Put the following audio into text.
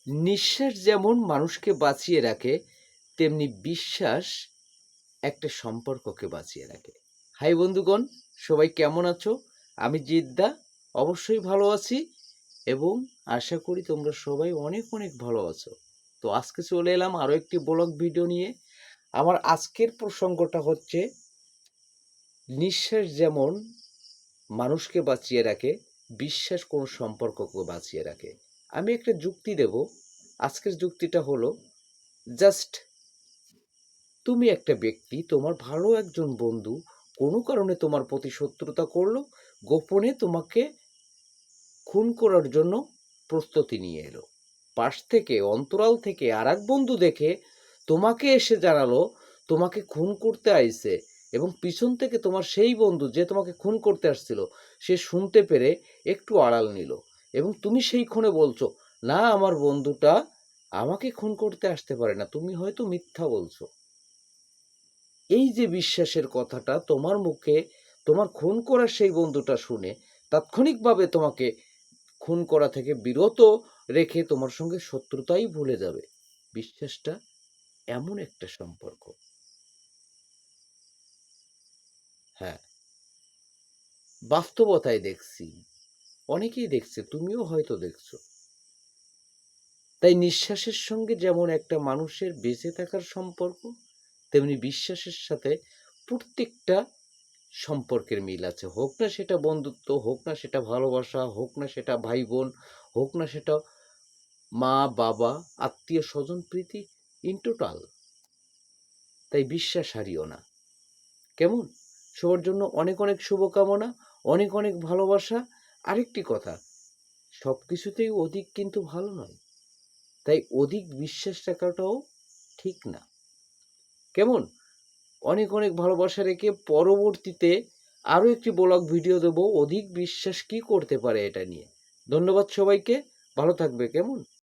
নিঃশ্বাস যেমন মানুষকে বাঁচিয়ে রাখে, তেমনি বিশ্বাস একটা সম্পর্ককে বাঁচিয়ে রাখে। হাই বন্ধুগণ, সবাই কেমন আছো? আমি জিদ্দা অবশ্যই ভালো আছি এবং আশা করি তোমরা সবাই অনেক অনেক ভালো আছো। তো আজকে চলে এলাম আরও একটি ব্লগ ভিডিও নিয়ে। আমার আজকের প্রসঙ্গটা হচ্ছে নিঃশ্বাস যেমন মানুষকে বাঁচিয়ে রাখে, বিশ্বাস কোনো সম্পর্ককে বাঁচিয়ে রাখে। আমি একটা যুক্তি দেব। আজকের যুক্তিটা হলো, জাস্ট তুমি একটা ব্যক্তি, তোমার ভালো একজন বন্ধু কোনো কারণে তোমার প্রতি শত্রুতা করলো, গোপনে তোমাকে খুন করার জন্য প্রস্তুতি নিয়ে এলো। পাশ থেকে অন্তরাল থেকে আর এক বন্ধু দেখে তোমাকে এসে জানালো তোমাকে খুন করতে আইছে, এবং পিছন থেকে তোমার সেই বন্ধু যে তোমাকে খুন করতে আসছিল সে শুনতে পেরে একটু আড়াল নিল, এবং তুমি সেই ক্ষণে বলছো, না আমার বন্ধুটা আমাকে খুন করতে আসতে পারে না, তুমি হয়তো মিথ্যা বলছো। এই যে বিশ্বাসের কথাটা তোমার মুখে তোমার খুন করার সেই বন্ধুটা শুনে তাৎক্ষণিকভাবে তোমাকে খুন করা থেকে বিরত রেখে তোমার সঙ্গে শত্রুতাই ভুলে যাবে। বিশ্বাসটা এমন একটা সম্পর্ক। হ্যাঁ, বাস্তবতায় দেখছি, অনেকেই দেখছে, তুমিও হয়তো দেখছো। তাই নিঃশ্বাসের সঙ্গে যেমন একটা মানুষের বেঁচে থাকার সম্পর্ক, তেমনি বিশ্বাসের সাথে প্রত্যেকটা সম্পর্কের মিল আছে। হোক না সেটা বন্ধুত্ব, হোক না সেটা ভালোবাসা, হোক না সেটা ভাই বোন, হোক না সেটা মা বাবা, আত্মীয় স্বজন, প্রীতি, ইন টোটাল। তাই বিশ্বাস হারিও না। কেমন? সবার জন্য অনেক অনেক শুভকামনা, অনেক অনেক ভালোবাসা। আরেকটি কথা, সব কিছুতেই অধিক কিন্তু ভালো নয়। তাই অধিক বিশ্বাস রাখাটাও ঠিক না। কেমন? অনেক অনেক ভালোবাসা রেখে পরবর্তীতে আরও একটি ব্লগ ভিডিও দেব অধিক বিশ্বাস কি করতে পারে এটা নিয়ে। ধন্যবাদ সবাইকে, ভালো থাকবে। কেমন?